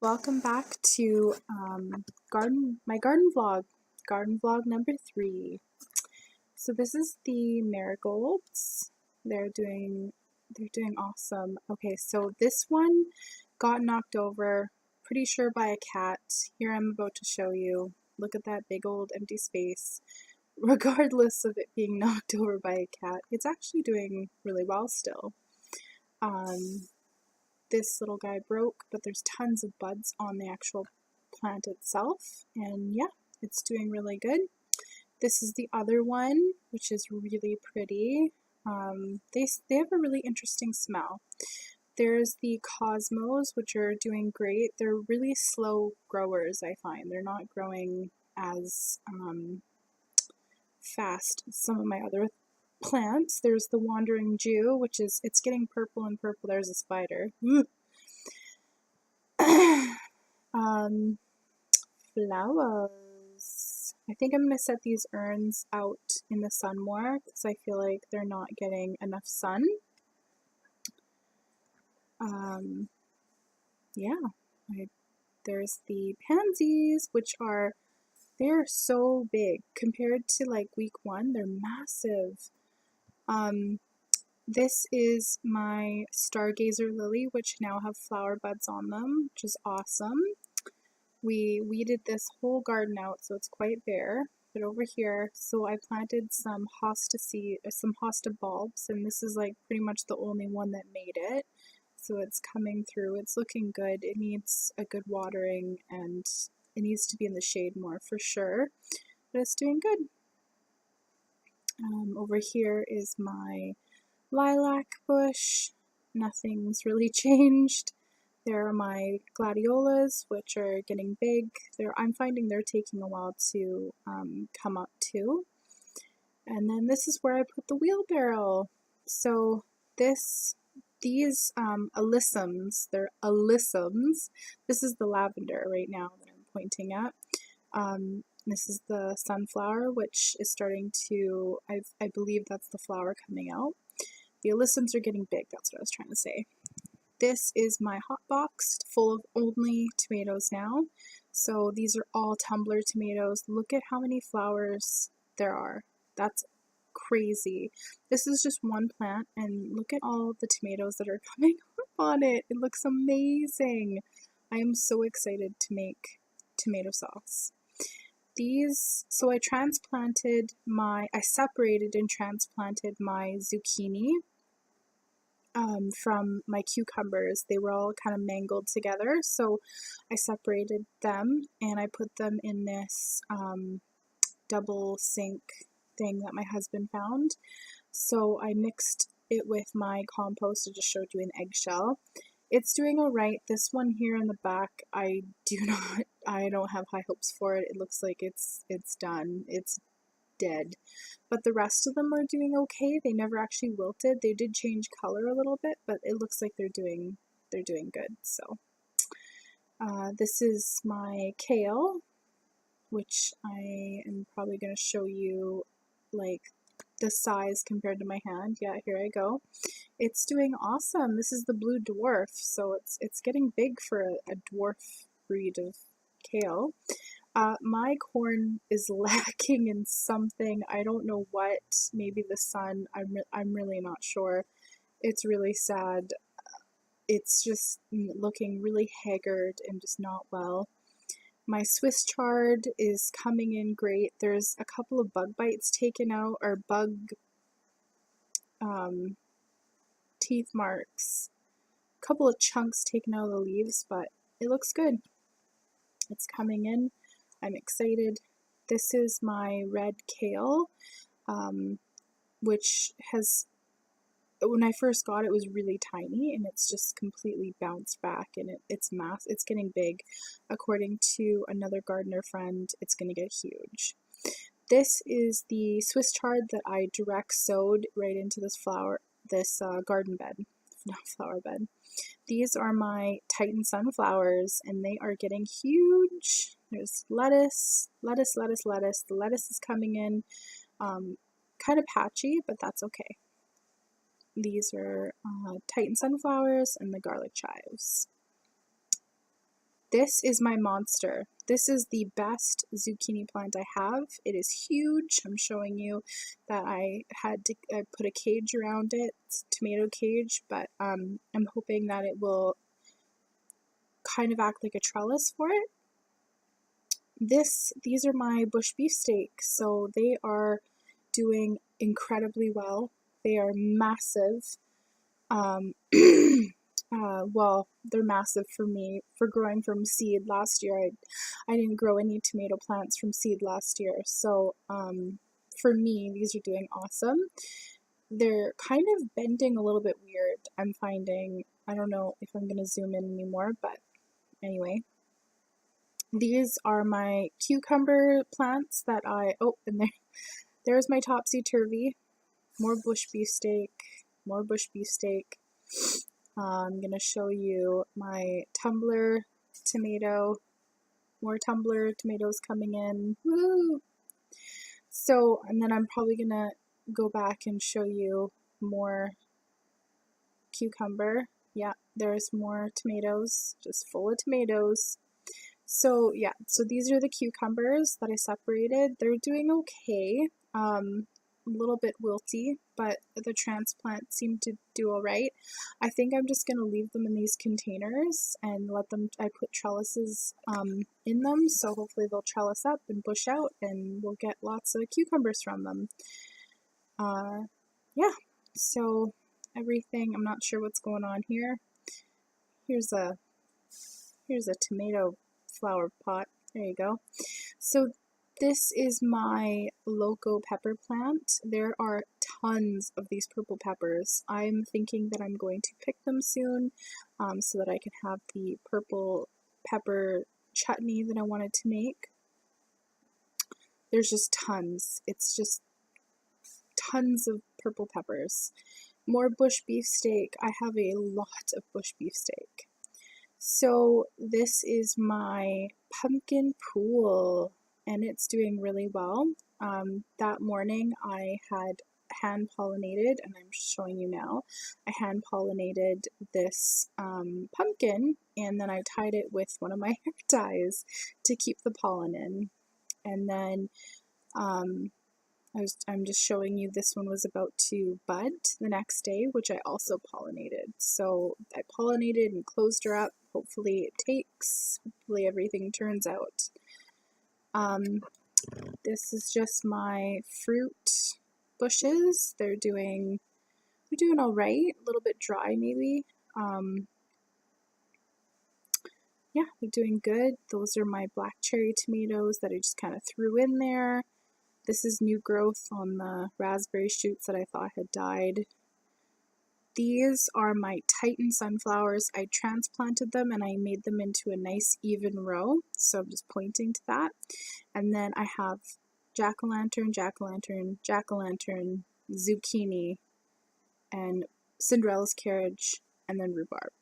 welcome back to my garden vlog number 3. So this is the marigolds. They're doing awesome. Okay, so this one got knocked over, pretty sure by a cat. Here I'm about to show you. Look at that big old empty space. Regardless of it being knocked over by a cat, it's actually doing really well still. This little guy broke, but there's tons of buds on the actual plant itself, and yeah, it's doing really good. This is the other one, which is really pretty. They have a really interesting smell. There's the Cosmos, which are doing great. They're really slow growers, I find. They're not growing as fast as some of my other plants. There's the Wandering Jew, which is, it's getting purple and purple. There's a spider. Flowers. I think I'm going to set these urns out in the sun more because I feel like they're not getting enough sun. There's the pansies, which are, they're so big compared to like week 1. They're massive. This is my stargazer lily, which now have flower buds on them, which is awesome. We weeded this whole garden out, so it's quite bare. But over here, so I planted some hosta bulbs, and this is like pretty much the only one that made it. So it's coming through. It's looking good. It needs a good watering, and it needs to be in the shade more for sure. But it's doing good. Over here is my lilac bush. Nothing's really changed. There are my gladiolas, which are getting big. I'm finding they're taking a while to come up too. And then this is where I put the wheelbarrow. So these alyssums, they're alyssums. This is the lavender right now that I'm pointing at. This is the sunflower, which is starting to, I believe that's the flower coming out. The alyssums are getting big, that's what I was trying to say. This is my hot box full of only tomatoes now. So these are all tumbler tomatoes. Look at how many flowers there are. That's crazy. This is just one plant, and look at all the tomatoes that are coming up on it. It looks amazing. I am so excited to make tomato sauce. So I separated and transplanted my zucchini from my cucumbers. They were all kind of mangled together, so I separated them and I put them in this double sink thing that my husband found. So I mixed it with my compost. I just showed you an eggshell. It's doing alright. This one here in the back, I don't have high hopes for it. It looks like it's done. It's dead. But the rest of them are doing okay. They never actually wilted. They did change color a little bit, but it looks like they're doing good. So this is my kale, which I am probably going to show you like the size compared to my hand. Yeah, here I go. It's doing awesome. This is the blue dwarf, so it's getting big for a dwarf breed of kale. My corn is lacking in something. I don't know what. Maybe the sun. I'm really not sure. It's really sad. It's just looking really haggard and just not well. My Swiss chard is coming in great. There's a couple of bug bites taken out, or bug teeth marks. A couple of chunks taken out of the leaves, but it looks good. It's coming in. I'm excited. This is my red kale, which has, when I first got it, was really tiny, and it's just completely bounced back, and it's getting big. According to another gardener friend, it's going to get huge. This is the Swiss chard that I direct sowed right into this garden bed, not flower bed. These are my Titan sunflowers, and they are getting huge. There's lettuce. The lettuce is coming in, kind of patchy, but that's okay. These are Titan sunflowers and the garlic chives. this is my monster. This is the best zucchini plant I have. It is huge. I'm showing you that I put a cage around it, it's a tomato cage, but I'm hoping that it will kind of act like a trellis for it. These are my bush beefsteak, so they are doing incredibly well. They are massive. Well, they're massive for me for growing from seed last year. I didn't grow any tomato plants from seed last year, so for me, these are doing awesome. They're kind of bending a little bit weird, I'm finding. I don't know if I'm going to zoom in anymore, but anyway. These are my cucumber plants that and there's my topsy-turvy. More bush beefsteak, more bush beefsteak. I'm going to show you my tumbler tomato, more tumbler tomatoes coming in. Woo! So, and then I'm probably going to go back and show you more cucumber. Yeah, there's more tomatoes, just full of tomatoes. So yeah, so these are the cucumbers that I separated. They're doing okay. A little bit wilty, but the transplant seemed to do all right. I think I'm just going to leave them in these containers and let them, I put trellises in them, so hopefully they'll trellis up and bush out and we'll get lots of cucumbers from them. Yeah, so everything, I'm not sure what's going on here. Here's a tomato flower pot. There you go. So this is my loco pepper plant. There are tons of these purple peppers. I'm thinking that I'm going to pick them soon so that I can have the purple pepper chutney that I wanted to make. There's just tons. It's just tons of purple peppers. More bush beefsteak. I have a lot of bush beefsteak. So this is my pumpkin pool, and it's doing really well. That morning I had hand pollinated, and I'm showing you now, I hand pollinated this pumpkin, and then I tied it with one of my hair ties to keep the pollen in. And then I'm just showing you this one was about to bud the next day, which I also pollinated. So I pollinated and closed her up. Hopefully it takes. Hopefully everything turns out. This is just my fruit bushes. They're doing all right. A little bit dry maybe. Yeah, they're doing good. Those are my black cherry tomatoes that I just kind of threw in there. This is new growth on the raspberry shoots that I thought had died. These are my Titan sunflowers. I transplanted them and I made them into a nice even row. So I'm just pointing to that. And then I have jack-o'-lantern, jack-o'-lantern, jack-o'-lantern, zucchini, and Cinderella's carriage, and then rhubarb.